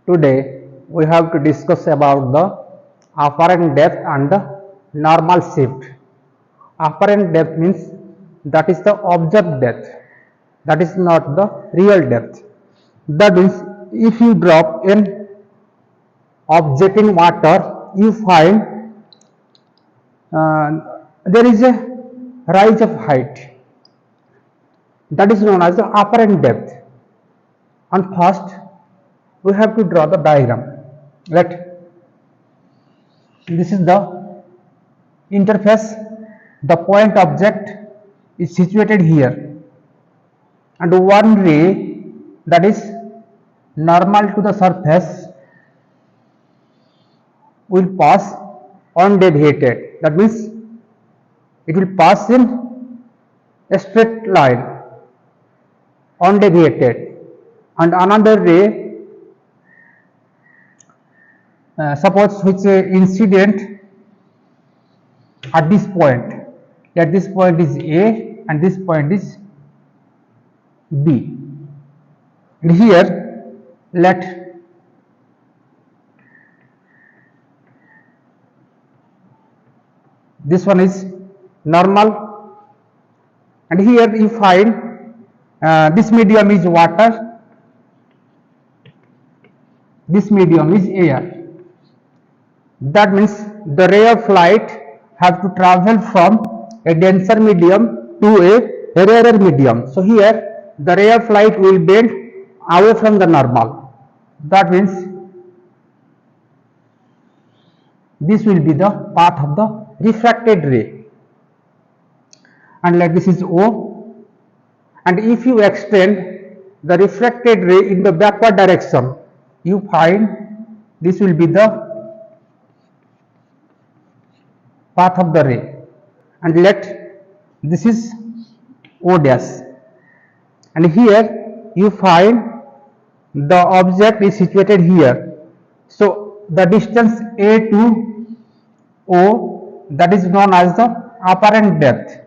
Today we have to discuss about the apparent depth and the normal shift. Apparent depth means that is the observed depth, that is not the real depth. That means if you drop an object in water, you find there is a rise of height, that is known as the apparent depth. And first we have to draw the diagram. This is the interface. The point object is situated here, and one ray, that is normal to the surface, will pass undeviated. That means it will pass in a straight line, undeviated. And another ray, suppose which incident at this point. At this point is A and this point is B. And here let this one is normal, and here you find this medium is water, this medium is air. That means the ray of light have to travel from a denser medium to a rarer medium. So here the ray of light will bend away from the normal. That means this will be the path of the refracted ray, and like this is O. And if you extend the refracted ray in the backward direction, you find this will be the path of the ray, and let this is O dash, and here you find the object is situated here. So the distance A to O, that is known as the apparent depth.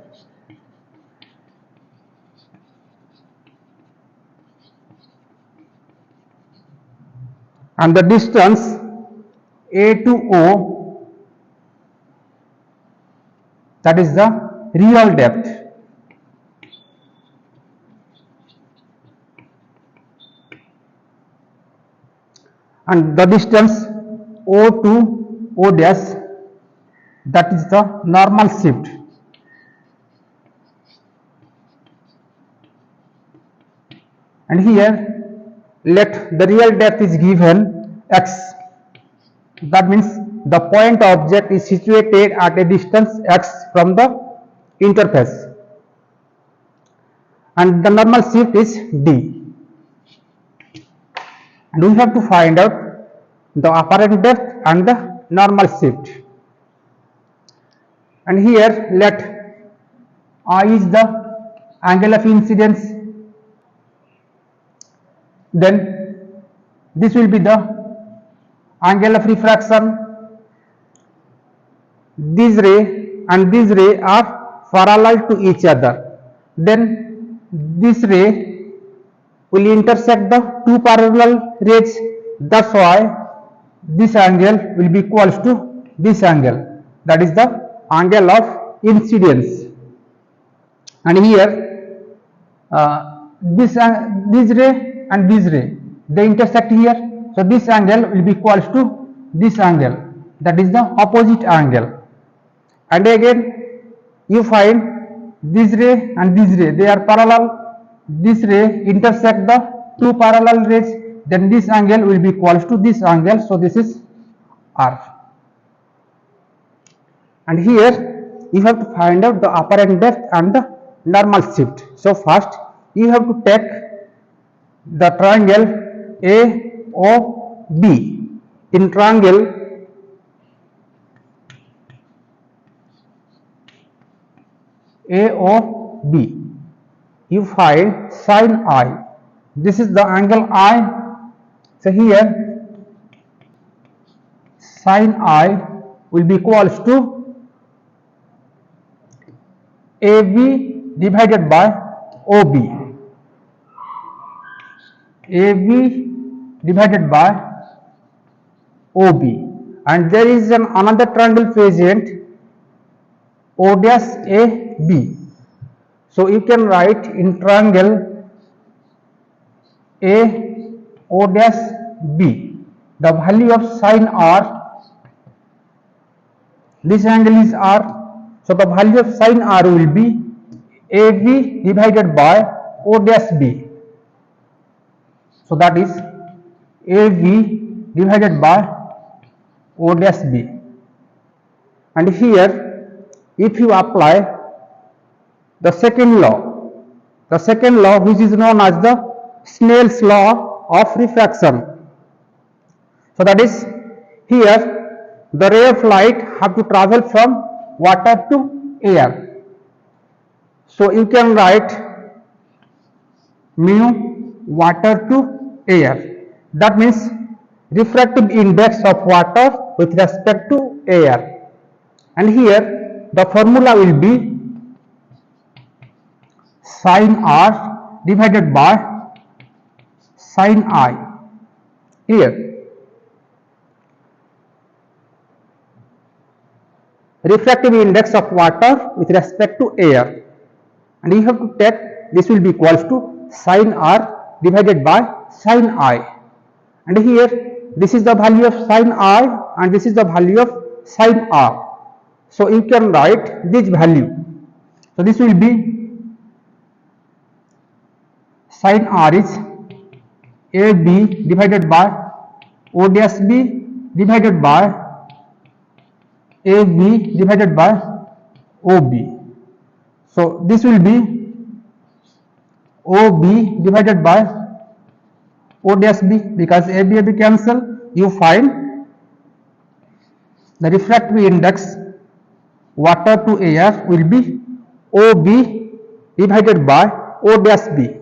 And the distance A to O, that is the real depth. And the distance O to O dash, that is the normal shift. And here let the real depth is given x. That means the point object is situated at a distance x from the interface, and the normal shift is d. And we have to find out the apparent depth and the normal shift. And here let I is the angle of incidence, then this will be the angle of refraction. This ray and this ray are parallel to each other, then this ray will intersect the two parallel rays. That's why this angle will be equals to this angle, that is the angle of incidence. And here this ray and this ray, they intersect here, so this angle will be equals to this angle, that is the opposite angle. And again you find this ray and this ray, they are parallel. This ray intersect the two parallel rays, then this angle will be equals to this angle, so this is R. And here you have to find out the apparent depth and the normal shift. So first you have to take the triangle AOB. In triangle AOB, you find sine I. This is the angle I. So here sine I will be equals to AB divided by OB. AB divided by OB, and there is another triangle present O dash AB. So you can write in triangle A O dash B, the value of sine R, this angle is R, so the value of sine R will be AB divided by O dash B. So that is AB divided by O dash B. And here, if you apply the second law which is known as the Snell's law of refraction. So that is, here the ray of light have to travel from water to air. So you can write mu water to air. That means refractive index of water with respect to air. And here the formula will be sine R divided by sine I. Here, refractive index of water with respect to air, and you have to take this will be equals to sine R divided by sine I. And here this is the value of sine I and this is the value of sine R. So you can write this value. So this will be sine R is AB divided by O dash B divided by AB divided by OB. So this will be OB divided by O dash B, because AB cancel, you find the refractive index water to air will be OB divided by O dash B.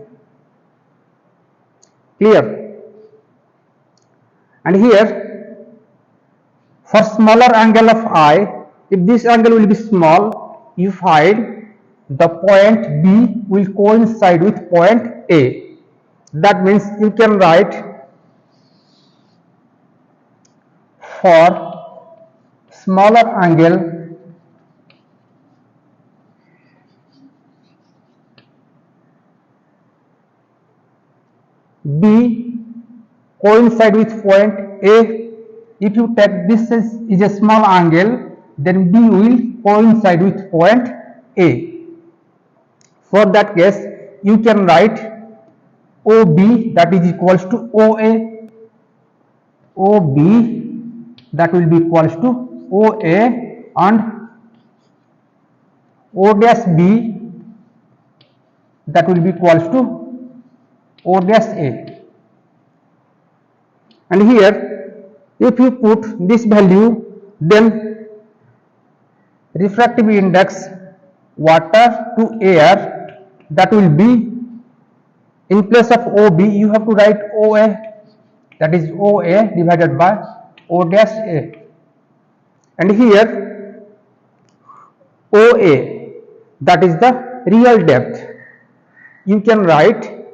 Clear? And here, for smaller angle of I, if this angle will be small, you find the point B will coincide with point A. That means you can write for smaller angle B coincide with point A. If you take this is a small angle, then B will coincide with point A. For that case, you can write OB, that is equals to OA. OB, that will be equals to OA, and O dash B, that will be equals to O dash A. And here, if you put this value, then refractive index water to air, that will be, in place of OB you have to write OA, that is OA divided by O dash A. And here OA, that is the real depth, you can write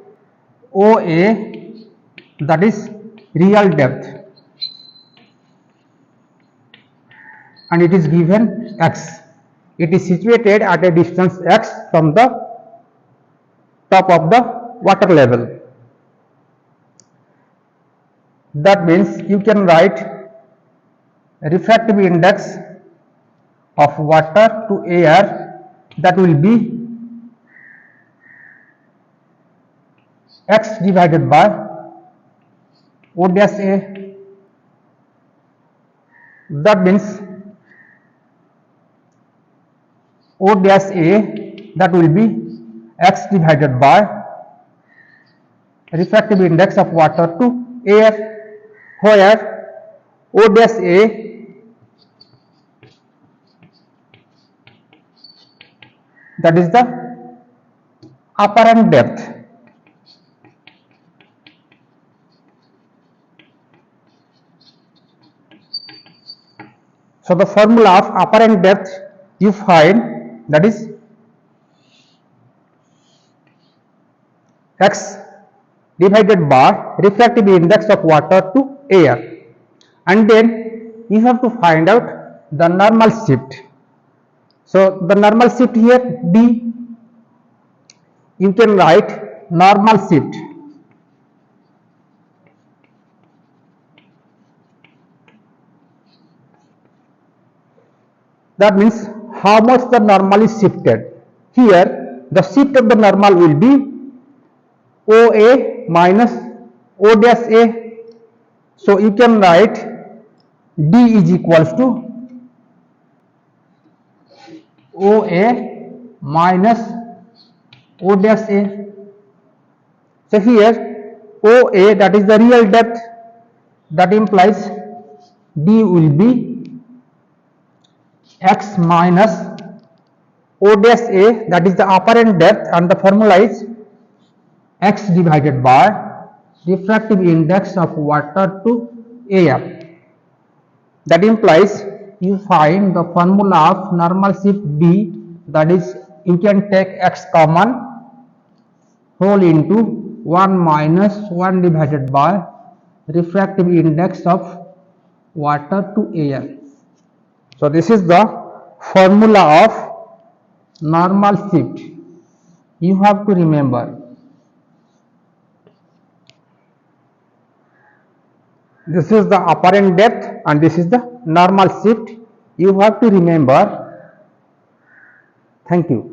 OA, that is real depth, and it is given x. It is situated at a distance x from the top of the water level. That means you can write refractive index of water to air, that will be x divided by O dash A. That means O dash A, that will be x divided by refractive index of water to air, where O dash A, that is the apparent depth. So the formula of apparent depth you find, that is x divided by refractive index of water to air. and then you have to find out the normal shift. So the normal shift here D, you can write normal shift. That means how much the normal is shifted. Here the shift of the normal will be OA minus O dash A. So you can write D is equals to OA minus O dash A. So here OA, that is the real depth, that implies D will be x minus O dash A, that is the apparent depth, and the formula is x divided by refractive index of water to air. That implies you find the formula of normal shift D, that is you can take x common, whole into 1 minus 1 divided by refractive index of water to air. So this is the formula of normal shift. You have to remember. This is the apparent depth and this is the normal shift. You have to remember. Thank you.